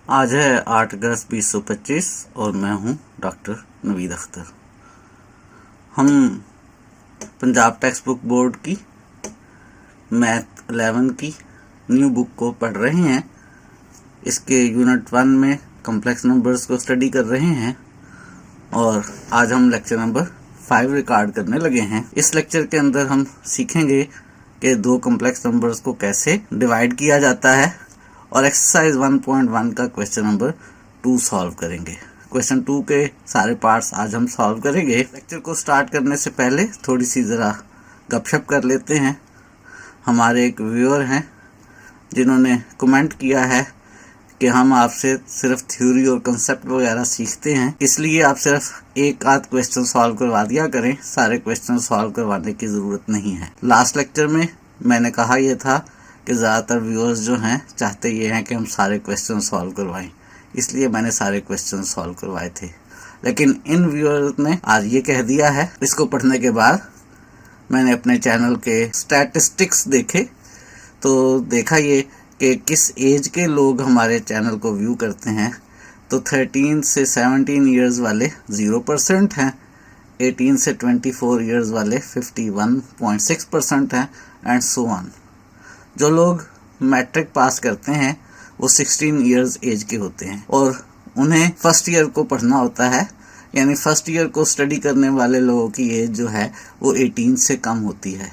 आज है 8 अगस्त 2025 और मैं हूं डॉक्टर नवीद अख्तर। हम पंजाब टेक्स्ट बुक बोर्ड की मैथ 11 की न्यू बुक को पढ़ रहे हैं। इसके यूनिट 1 में कॉम्प्लेक्स नंबर्स को स्टडी कर रहे हैं और आज हम लेक्चर नंबर 5 रिकॉर्ड करने लगे हैं। इस लेक्चर के अंदर हम सीखेंगे कि दो कॉम्प्लेक्स नंबर्स को कैसे डिवाइड किया जाता है और एक्सरसाइज 1.1 का क्वेश्चन नंबर 2 सॉल्व करेंगे। क्वेश्चन 2 के सारे पार्ट्स आज हम सॉल्व करेंगे। लेक्चर को स्टार्ट करने से पहले थोड़ी सी ज़रा गपशप कर लेते हैं। हमारे एक व्यूअर हैं जिन्होंने कमेंट किया है कि हम आपसे सिर्फ थ्योरी और कंसेप्ट वगैरह सीखते हैं, इसलिए आप सिर्फ एक आध क्वेश्चन सॉल्व करवा दिया करें, सारे क्वेश्चन सॉल्व करवाने की ज़रूरत नहीं है। लास्ट लेक्चर में मैंने कहा यह था कि ज़्यादातर व्यूअर्स जो हैं चाहते ये हैं कि हम सारे क्वेश्चन सॉल्व करवाएं, इसलिए मैंने सारे क्वेश्चन सॉल्व करवाए थे। लेकिन इन व्यूअर्स ने आज ये कह दिया है। इसको पढ़ने के बाद मैंने अपने चैनल के स्टैटिस्टिक्स देखे तो देखा ये कि किस एज के लोग हमारे चैनल को व्यू करते हैं। तो 13 से 17 इयर्स वाले 0% हैं, 18 से 24 इयर्स वाले 51.6% हैं एंड सो ऑन। जो लोग मैट्रिक पास करते हैं वो 16 इयर्स एज के होते हैं और उन्हें फर्स्ट ईयर को पढ़ना होता है, यानी फर्स्ट ईयर को स्टडी करने वाले लोगों की एज जो है वो 18 से कम होती है।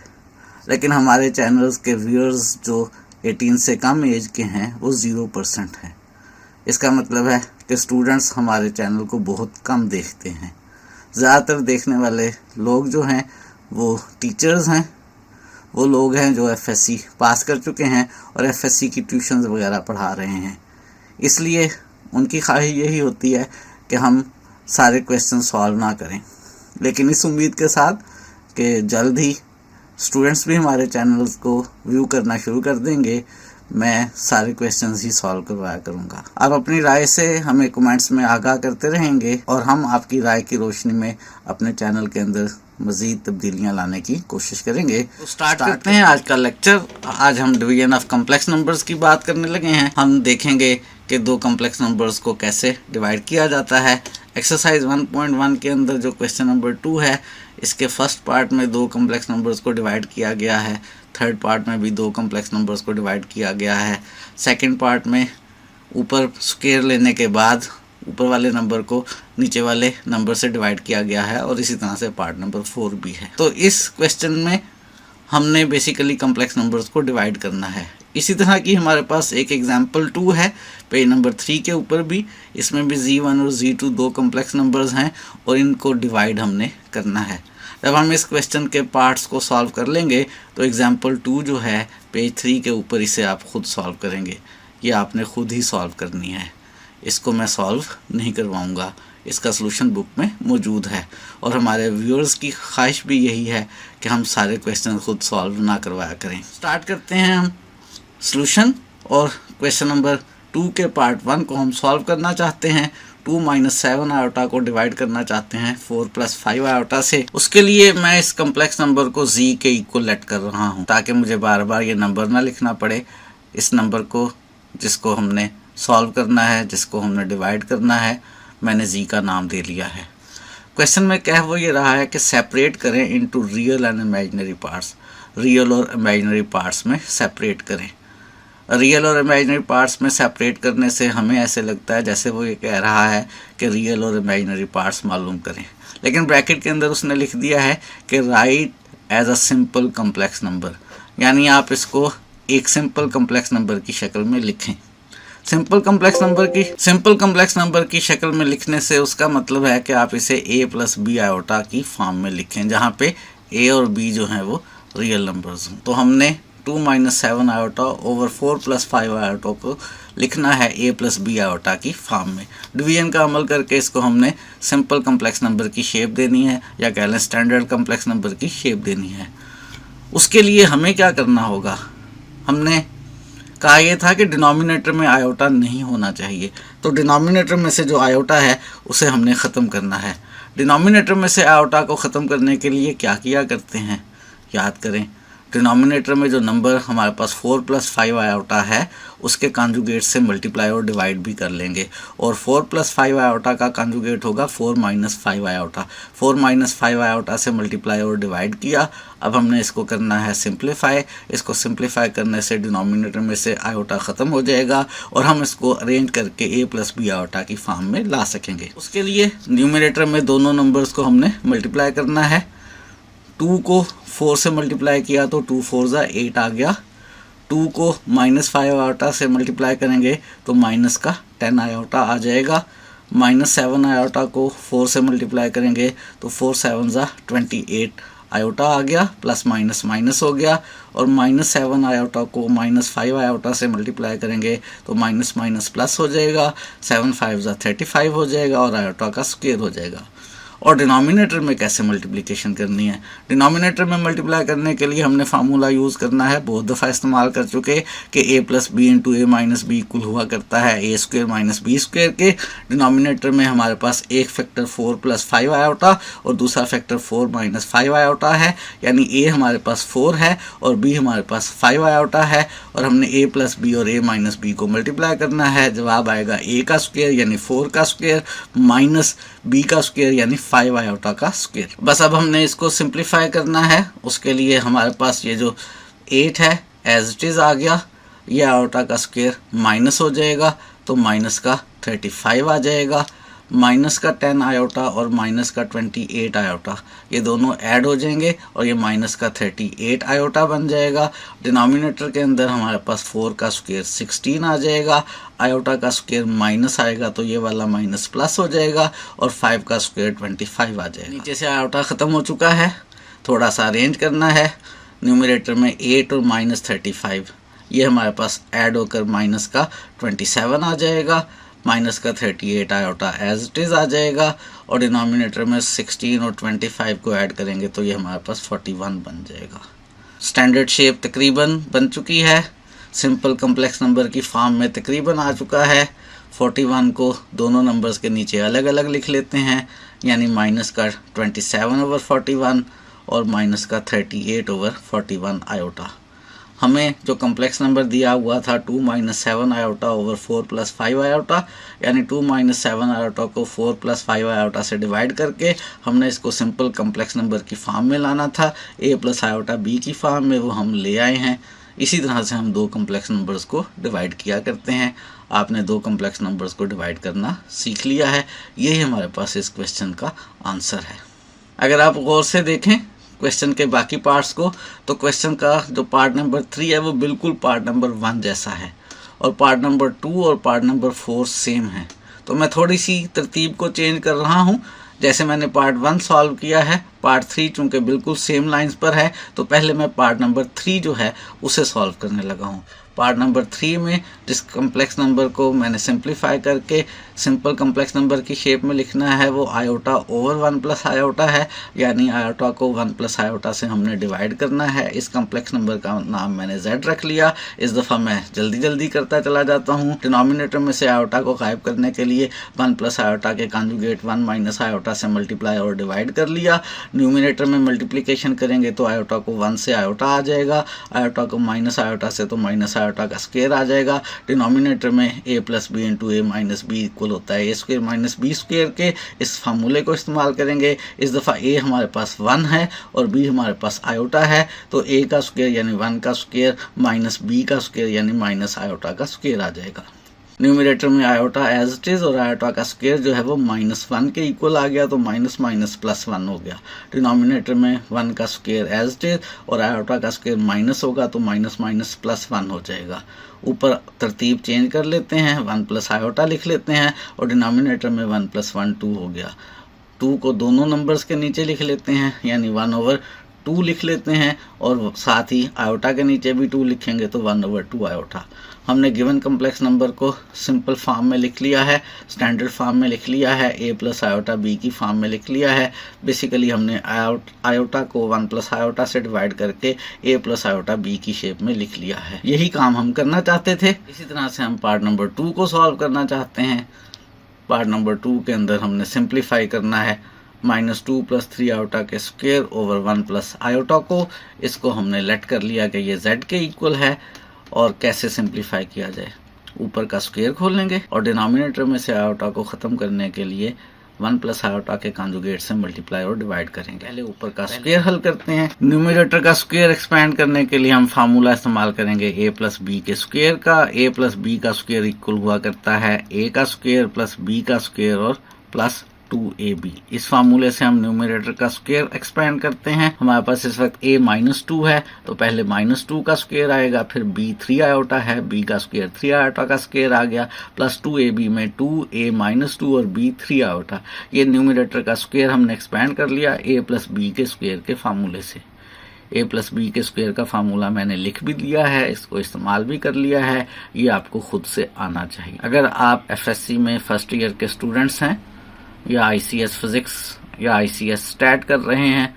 लेकिन हमारे चैनल्स के व्यूअर्स जो 18 से कम एज के हैं वो 0% हैं। इसका मतलब है कि स्टूडेंट्स हमारे चैनल को बहुत कम देखते हैं। ज़्यादातर देखने वाले लोग जो हैं वो टीचर्स हैं, वो लोग हैं जो एफएससी पास कर चुके हैं और एफएससी की ट्यूशन्स वगैरह पढ़ा रहे हैं। इसलिए उनकी ख्वाहिश यही होती है कि हम सारे क्वेश्चन सॉल्व ना करें, लेकिन इस उम्मीद के साथ कि जल्द ही स्टूडेंट्स भी हमारे चैनल्स को व्यू करना शुरू कर देंगे, मैं सारे क्वेश्चंस ही सॉल्व करवाया करूँगा। आप अपनी राय से हमें कमेंट्स में आगाह करते रहेंगे और हम आपकी राय की रोशनी में अपने चैनल के अंदर मज़ीद तब्दीलियाँ लाने की कोशिश करेंगे। तो स्टार्ट करते हैं आज का लेक्चर। आज हम डिवीजन ऑफ कॉम्प्लेक्स नंबर्स की बात करने लगे हैं। हम देखेंगे कि दो कॉम्प्लेक्स नंबर्स को कैसे डिवाइड किया जाता है। एक्सरसाइज 1.1 के अंदर जो क्वेश्चन नंबर 2 है, इसके फर्स्ट पार्ट में दो कॉम्प्लेक्स नंबर्स को डिवाइड किया गया है, थर्ड पार्ट में भी दो कॉम्प्लेक्स नंबर्स को डिवाइड किया गया है। सेकंड पार्ट में ऊपर स्क्वायर लेने के बाद ऊपर वाले नंबर को नीचे वाले नंबर से डिवाइड किया गया है और इसी तरह से पार्ट नंबर 4 भी है। तो इस क्वेश्चन में हमने बेसिकली कॉम्प्लेक्स नंबर्स को डिवाइड करना है। इसी तरह की हमारे पास एक एग्जाम्पल 2 है पेज नंबर 3 के ऊपर भी। इसमें भी Z1 और Z2 दो कॉम्प्लेक्स नंबर्स हैं और इनको डिवाइड हमने करना है। जब हम इस क्वेश्चन के पार्ट्स को सॉल्व कर लेंगे तो एग्जाम्पल 2 जो है पेज 3 के ऊपर, इसे आप खुद सॉल्व करेंगे। ये आपने खुद ही सॉल्व करनी है, इसको मैं सॉल्व नहीं करवाऊँगा, इसका सलूशन बुक में मौजूद है। और हमारे व्यूअर्स की ख्वाहिश भी यही है कि हम सारे क्वेश्चन खुद सॉल्व ना करवाया करें। स्टार्ट करते हैं हम सलूशन। और क्वेश्चन नंबर 2 के पार्ट 1 को हम सॉल्व करना चाहते हैं। 2 - 7 आयोटा को डिवाइड करना चाहते हैं 4 + 5 आयोटा से। उसके लिए मैं इस कम्प्लेक्स नंबर को z के इक्वल लेट कर रहा हूँ ताकि मुझे बार बार ये नंबर ना लिखना पड़े। इस नंबर को जिसको हमने सॉल्व करना है, जिसको हमने डिवाइड करना है, मैंने z का नाम दे लिया है। क्वेश्चन में कह वो ये रहा है कि सेपरेट करें into real and imaginary parts. Real और इमेजिनरी पार्ट्स में सेपरेट करें। रियल और इमेजिनरी पार्ट्स में सेपरेट करने से हमें ऐसे लगता है जैसे वो ये कह रहा है कि रियल और इमेजिनरी पार्ट्स मालूम करें, लेकिन ब्रैकेट के अंदर उसने लिख दिया है कि write as a simple complex number, यानी आप इसको एक सिंपल कॉम्प्लेक्स नंबर की शक्ल में लिखें। सिंपल कॉम्प्लेक्स नंबर की शक्ल में लिखने से उसका मतलब है कि आप इसे a + b आयोटा की फॉर्म में लिखें, जहाँ पे a और b जो हैं वो रियल नंबर्स हों। तो हमने 2 - 7 आयोटा ओवर 4 + 5 आयोटा को लिखना है a + b आयोटा की फॉर्म में। डिवीजन का अमल करके इसको हमने सिंपल कॉम्प्लेक्स नंबर की शेप देनी है, या कह लें स्टैंडर्ड कॉम्प्लेक्स नंबर की शेप देनी है। उसके लिए हमें क्या करना होगा, हमने कहा यह था कि डिनोमिनेटर में आयोटा नहीं होना चाहिए, तो डिनोमिनेटर में से जो आयोटा है उसे हमने ख़त्म करना है। डिनोमिनेटर में से आयोटा को ख़त्म करने के लिए क्या किया करते हैं, याद करें। डिनोमिनेटर में जो नंबर हमारे पास 4 + 5 आयोटा है उसके कॉन्जुगेट से मल्टीप्लाई और डिवाइड भी कर लेंगे। और 4 + 5 आयोटा का कॉन्जुगेट होगा 4 - 5 आयोटा। 4 - 5 आयोटा से मल्टीप्लाई और डिवाइड किया। अब हमने इसको करना है सिंप्लीफाई। इसको सिंप्लीफाई करने से डिनोमिनेटर में से आयोटा ख़त्म हो जाएगा और हम इसको अरेंज करके a + b आयोटा की फॉर्म में ला सकेंगे। उसके लिए न्यूमरेटर में दोनों नंबर्स को हमने मल्टीप्लाई करना है। 2 को 4 से मल्टीप्लाई किया तो 2 4 = 8 आ गया। 2 को -5 आयोटा से मल्टीप्लाई करेंगे तो माइनस का 10 आयोटा आ जाएगा। -7 आयोटा को 4 से मल्टीप्लाई करेंगे तो 4 7 = 28 आयोटा आ गया, प्लस माइनस माइनस हो गया। और -7 आयोटा को -5 आयोटा से मल्टीप्लाई करेंगे तो माइनस माइनस प्लस हो जाएगा। 7 5 = 35 हो जाएगा और आयोटा का स्क्वायर हो जाएगा। और डिनोमिनेटर में कैसे मल्टीप्लिकेशन करनी है? डिनोमिनेटर में मल्टीप्लाई करने के लिए हमने फार्मूला यूज़ करना है, बहुत दफ़ा इस्तेमाल कर चुके कि a + b × a - b equal हुआ करता है a² - b² के। डिनोमिनेटर में हमारे पास एक फैक्टर 4 + 5 आयोटा और दूसरा फैक्टर 4 - 5 आयोटा है, यानी a हमारे पास 4 है और b हमारे पास 5 आयोटा है। और हमने a + b और a - b को मल्टीप्लाई करना है। जवाब आएगा a का स्क्वायर यानी 4 का स्क्वायर माइनस b का स्क्वायर यानी 5 आयोटा का स्क्वायर। बस अब हमने इसको सिंप्लीफाई करना है। उसके लिए हमारे पास ये जो 8 है एज इट इज़ आ गया, ये आयोटा का स्क्वायर माइनस हो जाएगा तो माइनस का 35 आ जाएगा। माइनस का 10 आयोटा और माइनस का 28 आयोटा ये दोनों ऐड हो जाएंगे और ये माइनस का 38 आयोटा बन जाएगा। डिनोमिनेटर के अंदर हमारे पास 4 का स्क्वायर 16 आ जाएगा, आयोटा का स्क्वायर माइनस आएगा तो ये वाला माइनस प्लस हो जाएगा और 5 का स्क्वायर 25 आ जाएगा। नीचे से आयोटा ख़त्म हो चुका है, थोड़ा सा अरेंज करना है। न्यूमरेटर में 8 और -35 ये हमारे पास ऐड होकर माइनस का 27 आ जाएगा। माइनस का 38 आयोटा एज इट इज़ आ जाएगा और डिनोमिनेटर में 16 और 25 को ऐड करेंगे तो ये हमारे पास 41 बन जाएगा। स्टैंडर्ड शेप तकरीबन बन चुकी है, सिंपल कम्प्लेक्स नंबर की फॉर्म में तकरीबन आ चुका है। 41 को दोनों नंबर्स के नीचे अलग अलग लिख लेते हैं, यानी माइनस का 27/41 और माइनस का 38/41 आयोटा। हमें जो कम्प्लेक्स नंबर दिया हुआ था 2 - 7 आयोटा ओवर 4 + 5 आयोटा, यानी 2 - 7 आयोटा को 4 + 5 आयोटा से डिवाइड करके हमने इसको सिंपल कम्प्लेक्स नंबर की फॉर्म में लाना था। a + आयोटा b की फॉर्म में वो हम ले आए हैं। इसी तरह से हम दो कम्प्लेक्स नंबर्स को डिवाइड किया करते हैं। आपने दो कम्प्लेक्स नंबर्स को डिवाइड करना सीख लिया है। यही हमारे पास इस क्वेश्चन का आंसर है। अगर आप गौर से देखें क्वेश्चन के बाकी पार्ट्स को, तो क्वेश्चन का जो पार्ट नंबर 3 है वो बिल्कुल पार्ट नंबर 1 जैसा है और पार्ट नंबर 2 और पार्ट नंबर 4 सेम है। तो मैं थोड़ी सी तरतीब को चेंज कर रहा हूँ। जैसे मैंने पार्ट 1 सॉल्व किया है, पार्ट 3 चूँकि बिल्कुल सेम लाइंस पर है तो पहले मैं पार्ट नंबर 3 जो है उसे सॉल्व करने लगा हूँ। पार्ट नंबर 3 में जिस कम्प्लेक्स नंबर को मैंने सिंप्लीफाई करके सिंपल कम्प्लेक्स नंबर की शेप में लिखना है वो आयोटा ओवर 1 + आयोटा है, यानी आयोटा को 1 + आयोटा से हमने डिवाइड करना है। इस कम्प्लेक्स नंबर का नाम मैंने z रख लिया। इस दफ़ा मैं जल्दी करता चला जाता हूँ। डिनोमिनेटर में से आयोटा को गायब करने के लिए 1 + आयोटा के कॉन्जुगेट 1 - आयोटा से मल्टीप्लाई और डिवाइड कर लिया। न्यूमिनेटर में मल्टीप्लिकेशन करेंगे तो आयोटा को 1 से आयोटा आ जाएगा, आयोटा को माइनस आयोटा से तो माइनस आयोटा का स्क्वायर आ जाएगा। डिनोमिनेटर में a + b × a - b equal होता है a² - b² के। इस फार्मूले को इस्तेमाल करेंगे। इस दफ़ा a हमारे पास 1 है और b हमारे पास आयोटा है, तो a का स्क्वायर यानी 1 का स्क्वायर माइनस b का स्क्वायर यानी माइनस आयोटा का स्क्वायर आ जाएगा। न्यूमरेटर में आयोटा एज इट इज़ और आयोटा का स्क्वायर जो है वो -1 के इक्वल आ गया, तो माइनस माइनस प्लस 1 हो गया। डिनोमिनेटर में 1 का स्क्वायर एज इट इज़ और आयोटा का स्क्वायर माइनस होगा तो माइनस माइनस प्लस 1 हो जाएगा। ऊपर तरतीब चेंज कर लेते हैं, 1 + आयोटा लिख लेते हैं और डिनोमिनेटर में 1 + 1 2 हो गया। 2 को दोनों नंबर्स के नीचे लिख लेते हैं, यानी 1/2 लिख लेते हैं और साथ ही आयोटा के नीचे भी 2 लिखेंगे तो 1/2 आयोटा। हमने गिवन कम्प्लेक्स नंबर को सिंपल फॉर्म में लिख लिया है, स्टैंडर्ड फॉर्म में लिख लिया है, a + आयोटा b की फॉर्म में लिख लिया है। बेसिकली हमने आयोटा को 1 + आयोटा से डिवाइड करके a + आयोटा b की शेप में लिख लिया है। यही काम हम करना चाहते थे। इसी तरह से हम पार्ट नंबर 2 को सॉल्व करना चाहते हैं। पार्ट नंबर 2 के अंदर हमने सिंप्लीफाई करना है -2 + 3 आयोटा के स्क्वायर ओवर 1 + आयोटा को। इसको हमने लेट कर लिया कि ये z के इक्वल है और कैसे सिंप्लीफाई किया जाए। ऊपर का स्क्वायर खोल लेंगे और डिनोमिनेटर में से आयोटा को खत्म करने के लिए 1 प्लस आयोटा के कॉन्जुगेट से मल्टीप्लाई और डिवाइड करेंगे। पहले ऊपर का स्क्वायर हल करते हैं। न्यूमरेटर का स्क्वायर एक्सपैंड करने के लिए हम फार्मूला इस्तेमाल करेंगे a प्लस बी के स्क्वायर का। a प्लस बी का स्क्वायर इक्वल हुआ करता है a का स्क्वायर प्लस b का स्क्वायर और प्लस 2ab। इस फार्मूले से हम न्यूमरेटर का स्क्वायर एक्सपैंड करते हैं। हमारे पास इस वक्त a -2 है तो पहले -2 का स्क्वायर आएगा, फिर b 3 आयोटा है, b का स्क्वायर 3 आयोटा का स्क्वायर आ गया, प्लस 2ab में 2a -2 और b 3 आयोटा। ये न्यूमरेटर का स्क्वायर हमने एक्सपैंड कर लिया a प्लस बी के स्क्वायर के फार्मूले से। a प्लस बी के स्क्वायर का फार्मूला मैंने लिख भी दिया है, इसको इस्तेमाल भी कर लिया है। ये आपको खुद से आना चाहिए। अगर आप FSC में फर्स्ट ईयर के स्टूडेंट्स हैं या ICS फिजिक्स या ICS स्टैट कर रहे हैं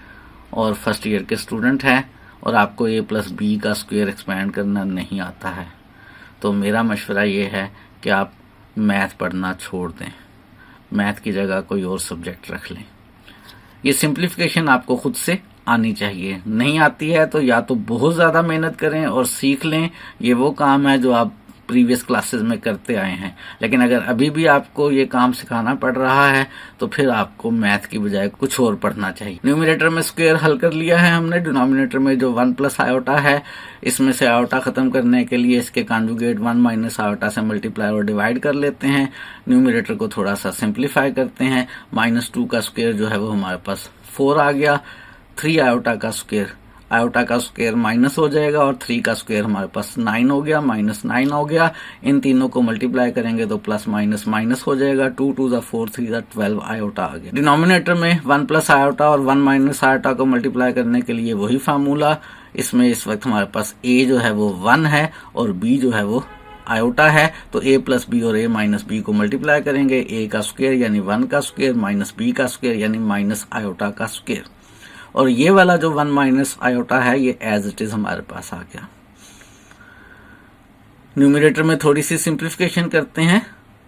और फर्स्ट ईयर के स्टूडेंट हैं और आपको a प्लस बी का स्क्वायर एक्सपैंड करना नहीं आता है, तो मेरा मशवरा ये है कि आप मैथ पढ़ना छोड़ दें, मैथ की जगह कोई और सब्जेक्ट रख लें। ये सिंप्लीफिकेशन आपको खुद से आनी चाहिए। नहीं आती है तो या तो बहुत ज़्यादा मेहनत करें और सीख लें, ये वो काम है जो आप प्रीवियस क्लासेस में करते आए हैं। लेकिन अगर अभी भी आपको ये काम सिखाना पड़ रहा है तो फिर आपको मैथ की बजाय कुछ और पढ़ना चाहिए। न्यूमरेटर में स्क्वायर हल कर लिया है हमने। डिनोमिनेटर में जो 1 प्लस आयोटा है, इसमें से आयोटा खत्म करने के लिए इसके कॉन्जुगेट 1 माइनस आयोटा से मल्टीप्लाई और डिवाइड कर लेते हैं। न्यूमरेटर को थोड़ा सा सिंप्लीफाई करते हैं। -2 का स्क्वायर जो है वो हमारे पास 4 आ गया। 3 आयोटा का स्क्वायर माइनस हो जाएगा और 3 का स्क्वायर हमारे पास 9 हो गया, -9 हो गया। इन तीनों को मल्टीप्लाई करेंगे तो प्लस माइनस माइनस हो जाएगा। 2 2 ज़ा 4 3 ज़ा 12 आयोटा आ गया। डिनोमिनेटर में 1 प्लस आयोटा और 1 माइनस आयोटा को मल्टीप्लाई करने के लिए वही फार्मूला। इसमें इस वक्त हमारे पास a जो है वो 1 है और b जो है वो आयोटा है, तो a प्लस बी और a माइनस बी को मल्टीप्लाई करेंगे। a का स्क्वायर यानी 1 का स्क्वायर माइनस b का स्क्वायर यानी माइनस आयोटा का स्क्वायर। और ये वाला जो 1 माइनस आयोटा है ये एज इट इज हमारे पास आ गया। न्यूमरेटर में थोड़ी सी सिंप्लीफिकेशन करते हैं।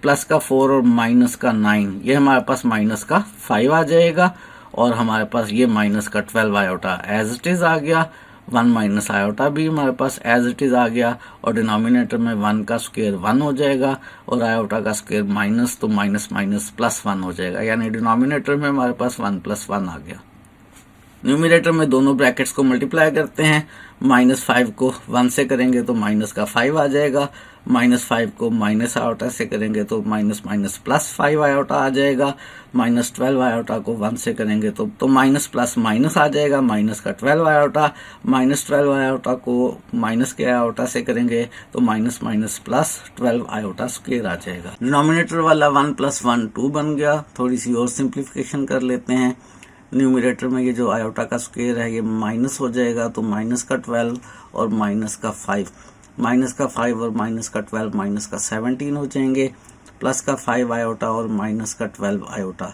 प्लस का 4 और माइनस का 9, ये हमारे पास माइनस का 5 आ जाएगा और हमारे पास ये माइनस का 12 आयोटा एज इट इज आ गया। 1 माइनस आयोटा भी हमारे पास एज इट इज आ गया और डिनोमिनेटर में 1 का स्क्वायर 1 हो जाएगा और आयोटा का स्क्वायर माइनस, तो माइनस माइनस प्लस 1 हो जाएगा, यानी डिनोमिनेटर में हमारे पास 1 प्लस 1 आ गया। न्यूमरेटर में दोनों ब्रैकेट्स को मल्टीप्लाई करते हैं। -5 को 1 से करेंगे तो माइनस का 5 आ जाएगा। -5 को माइनस आयोटा से करेंगे तो माइनस माइनस प्लस 5 आयोटा आ जाएगा। -12 आयोटा को 1 से करेंगे तो माइनस प्लस माइनस आ जाएगा, माइनस का 12 आयोटा। -12 आयोटा को माइनस के आयोटा से करेंगे तो minus minus plus 12 iota square आ जाएगा। डिनोमिनेटर वाला 1 + 1 2 बन गया। थोड़ी सी और सिंप्लीफिकेशन कर लेते हैं। न्यूमरेटर में ये जो आयोटा का स्क्वायर है ये माइनस हो जाएगा, तो माइनस का 12 और माइनस का 5, माइनस का 5 और माइनस का 12 माइनस का 17 हो जाएंगे। प्लस का 5 आयोटा और माइनस का 12 आयोटा,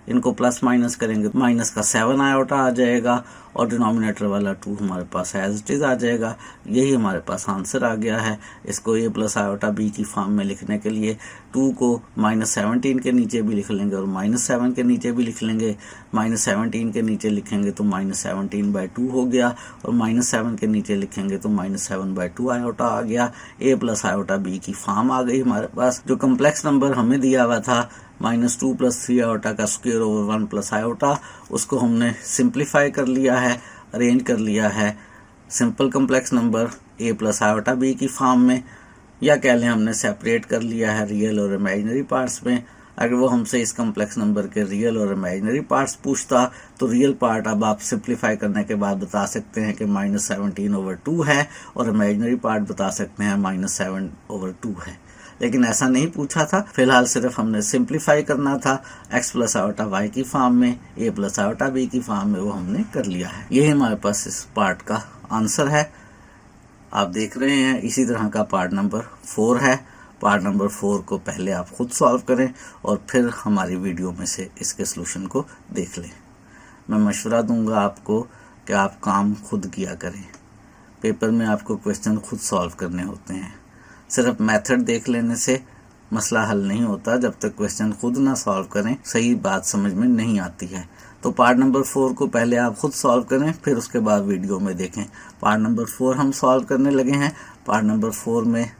इनको प्लस माइनस करेंगे तो माइनस का 7 आयोटा आ जाएगा और डिनोमिनेटर वाला 2 हमारे पास एज इट इज आ जाएगा। यही हमारे पास आंसर आ गया है। इसको a प्लस आयोटा b की फॉर्म में लिखने के लिए 2 को -17 के नीचे भी लिख लेंगे और -7 के नीचे भी लिख लेंगे। -17 के नीचे लिखेंगे तो -17/2 हो गया और -7 के नीचे लिखेंगे तो -7/2 आयोटा आ गया। a प्लस आयोटा b की फॉर्म आ गई हमारे पास। जो कम्प्लेक्स नंबर हमें दिया हुआ था -2 + 3 आयोटा का स्क्वायर ओवर 1 प्लस आयोटा, उसको हमने सिंप्लीफाई कर लिया है, अरेंज कर लिया है simple complex number a plus iota b की फॉर्म में, या कह लें हमने सेपरेट कर लिया है रियल और इमेजिनरी पार्ट्स में। अगर वो हमसे इस कम्प्लेक्स नंबर के रियल और इमेजिनरी पार्ट्स पूछता तो रियल पार्ट अब आप सिंप्लीफाई करने के बाद बता सकते हैं कि -17/2 है और इमेजिनरी पार्ट बता सकते हैं -7/2 है। लेकिन ऐसा नहीं पूछा था, फिलहाल सिर्फ हमने सिंप्लीफाई करना था। x प्लस आयोटा y की फॉर्म में, a प्लस आयोटा b की फॉर्म में, वो हमने कर लिया है। यही हमारे पास इस पार्ट का आंसर है। आप देख रहे हैं इसी तरह का पार्ट नंबर 4 है। पार्ट नंबर 4 को पहले आप खुद सॉल्व करें और फिर हमारी वीडियो में से इसके सलूशन को देख लें। मैं मशवरा दूंगा आपको कि आप काम खुद किया करें। पेपर में आपको क्वेश्चन खुद सॉल्व करने होते हैं। सिर्फ मेथड देख लेने से मसला हल नहीं होता। जब तक क्वेश्चन खुद ना सॉल्व करें सही बात समझ में नहीं आती है। तो पार्ट नंबर 4 को पहले आप खुद सॉल्व करें, फिर उसके बाद वीडियो में देखें। पार्ट नंबर 4 हम सॉल्व करने लगे हैं। पार्ट नंबर 4 में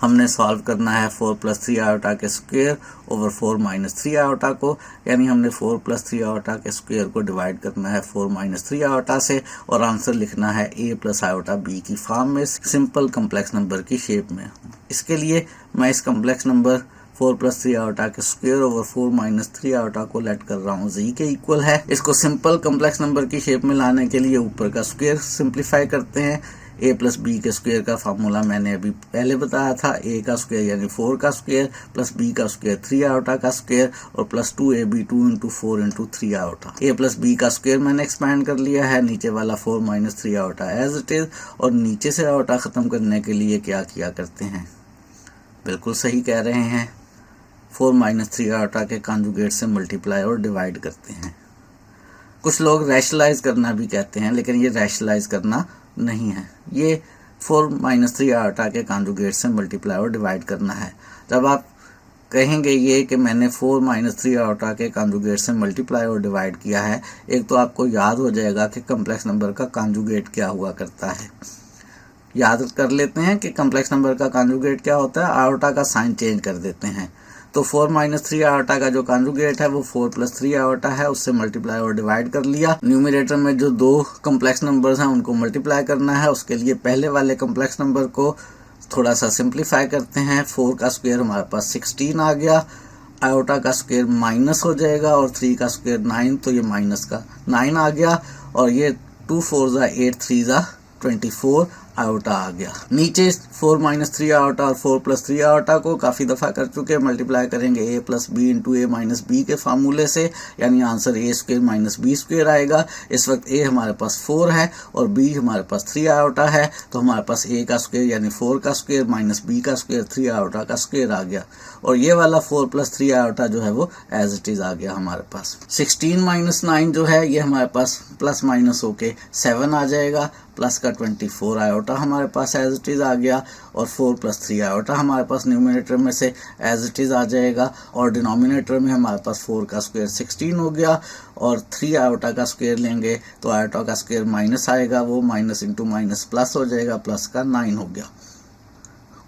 हमने सॉल्व करना है 4 + 3 आयोटा के स्क्वायर ओवर 4 - 3 आयोटा को, यानी हमने 4 + 3 आयोटा के स्क्वायर को डिवाइड करना है 4 - 3 आयोटा से और आंसर लिखना है a + आयोटा b की फॉर्म में, सिंपल कम्प्लेक्स नंबर की शेप में। इसके लिए मैं इस कम्प्लेक्स नंबर 4 + 3 आयोटा के स्क्वायर ओवर 4 - 3 आयोटा को लेट कर रहा हूँ z के इक्वल है। इसको सिंपल कम्प्लेक्स नंबर की शेप में लाने के लिए ऊपर का स्क्वायर सिंप्लीफाई करते हैं। a + b के स्क्वायर का फार्मूला मैंने अभी पहले बताया था, a का स्क्वायर यानी 4 का स्क्वायर प्लस b का स्क्वायर 3 आयोटा का स्क्वायर और plus 2ab 2 × 4 × 3 iota. a + b का स्क्वायर मैंने एक्सपैंड कर लिया है, नीचे वाला 4 - 3 आयोटा एज इट इज, और नीचे से आयोटा खत्म करने के लिए क्या किया करते हैं, बिल्कुल सही कह रहे हैं, 4 - 3 आयोटा के कॉन्जुगेट से मल्टीप्लाई और डिवाइड करते हैं। कुछ लोग रैशनलाइज करना भी कहते हैं, लेकिन ये रैशनलाइज करना नहीं है, ये 4 - 3 आयोटा के कॉन्जुगेट से मल्टीप्लाई और डिवाइड करना है। जब आप कहेंगे ये कि मैंने 4 - 3 आयोटा के कॉन्जुगेट से मल्टीप्लाई और डिवाइड किया है, एक तो आपको याद हो जाएगा कि कम्प्लेक्स नंबर का कॉन्जुगेट क्या हुआ करता है। याद कर लेते हैं कि कम्प्लेक्स नंबर का कॉन्जुगेट क्या होता है, आयोटा का साइन चेंज कर देते हैं। तो 4 - 3 आयोटा का जो कॉन्जुगेट है वो 4 + 3 आयोटा है, उससे मल्टीप्लाई और डिवाइड कर लिया। न्यूमरेटर में जो दो कम्प्लेक्स नंबर्स हैं उनको मल्टीप्लाई करना है, उसके लिए पहले वाले कम्प्लेक्स नंबर को थोड़ा सा सिंप्लीफाई करते हैं। 4 का स्क्वायर हमारे पास 16 आ गया, आयोटा का स्क्वायर माइनस हो जाएगा और 3 का स्क्वायर 9, तो ये माइनस का 9 आ गया और ये 2 × 4 = 8, 3 = 24 आयोटा आ गया। नीचे 4 - 3 आयोटा और 4 + 3 आयोटा को काफ़ी दफ़ा कर चुके हैं, मल्टीप्लाई करेंगे a + b × a - b के फार्मूले से, यानी आंसर a² - b² आएगा। इस वक्त a हमारे पास 4 है और b हमारे पास 3 आयोटा है, तो हमारे पास a का स्क्वायर यानी 4 का स्क्वायर - b का स्क्वायर 3 आयोटा का स्क्वायर आ गया और ये वाला 4 + 3 आयोटा जो है वो एज इट इज़ आ गया हमारे पास। 16 - 9 जो है ये हमारे पास प्लस माइनस होके 7 आ जाएगा, प्लस का 24 आयोटा हमारे पास एज इट इज़ आ गया और 4 + 3 आयोटा हमारे पास न्यूमरेटर में से एज इट इज़ आ जाएगा और डिनोमिनेटर में हमारे पास 4 का स्क्वायर 16 हो गया और 3 आयोटा का स्क्वायर लेंगे तो आयोटा का स्क्वायर माइनस आएगा, वो माइनस इंटू माइनस प्लस हो जाएगा, प्लस का 9 हो गया।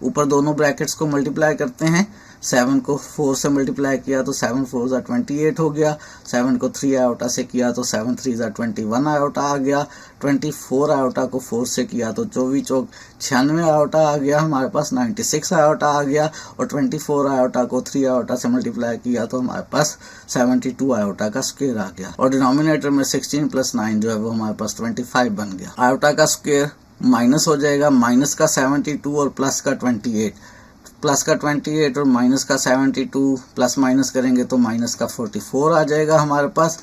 ऊपर दोनों ब्रैकेट्स को मल्टीप्लाई करते हैं, 7 को 4 से मल्टीप्लाई किया तो 7 × 4 = 28 हो गया, 7 को 3 आयोटा से किया तो 7 × 3 = 21 आयोटा आ गया, 24 आयोटा को 4 से किया तो 24 × 4 = 96 आयोटा आ गया, हमारे पास 96 आयोटा आ गया और 24 आयोटा को 3 आयोटा से मल्टीप्लाई किया तो हमारे पास 72 आयोटा का स्क्वायर आ गया और डिनोमिनेटर में 16 + 9 जो है वो हमारे पास 25 बन गया। आयोटा का स्क्वायर माइनस हो जाएगा, माइनस का 72 और प्लस का 28, प्लस का 28 और माइनस का 72 प्लस माइनस करेंगे तो माइनस का 44 आ जाएगा हमारे पास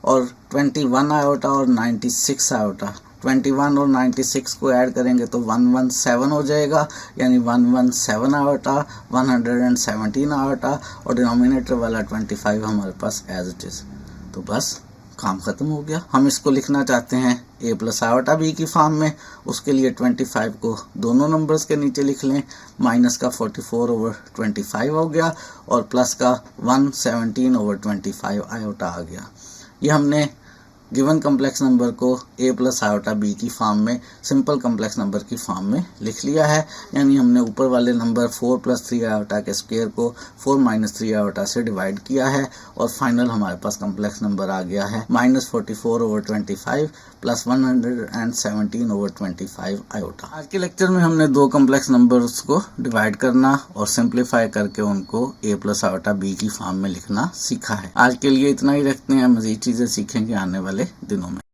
और 21 आयोटा और 96 आयोटा, 21 और 96 को ऐड करेंगे तो 117 हो जाएगा, यानी 117 आयोटा, 117 आयोटा और डिनोमिनेटर वाला 25 हमारे पास एज इट इज़। तो बस काम ख़त्म हो गया। हम इसको लिखना चाहते हैं a + आयोटा b की फॉर्म में, उसके लिए 25 को दोनों नंबर्स के नीचे लिख लें, माइनस का 44/25 हो गया और प्लस का 117/25 आयोटा आ गया। ये हमने गिवन कम्प्लेक्स नंबर को a + आयोटा b की फॉर्म में, सिंपल कम्प्लेक्स नंबर की फॉर्म में लिख लिया है, यानी हमने ऊपर वाले नंबर 4 + 3 आयोटा के स्क्वायर को 4 - 3 आयोटा से डिवाइड किया है और फाइनल हमारे पास कम्प्लेक्स नंबर आ गया है -44/25 प्लस 117/25 आयोटा। आज के लेक्चर में हमने दो कम्प्लेक्स नंबर्स को डिवाइड करना और सिंप्लीफाई करके उनको a + आयोटा b की फॉर्म में लिखना सीखा है। आज के लिए इतना ही रखते हैं, मज़ीद चीज़ें सीखेंगे आने वाले दिनों में।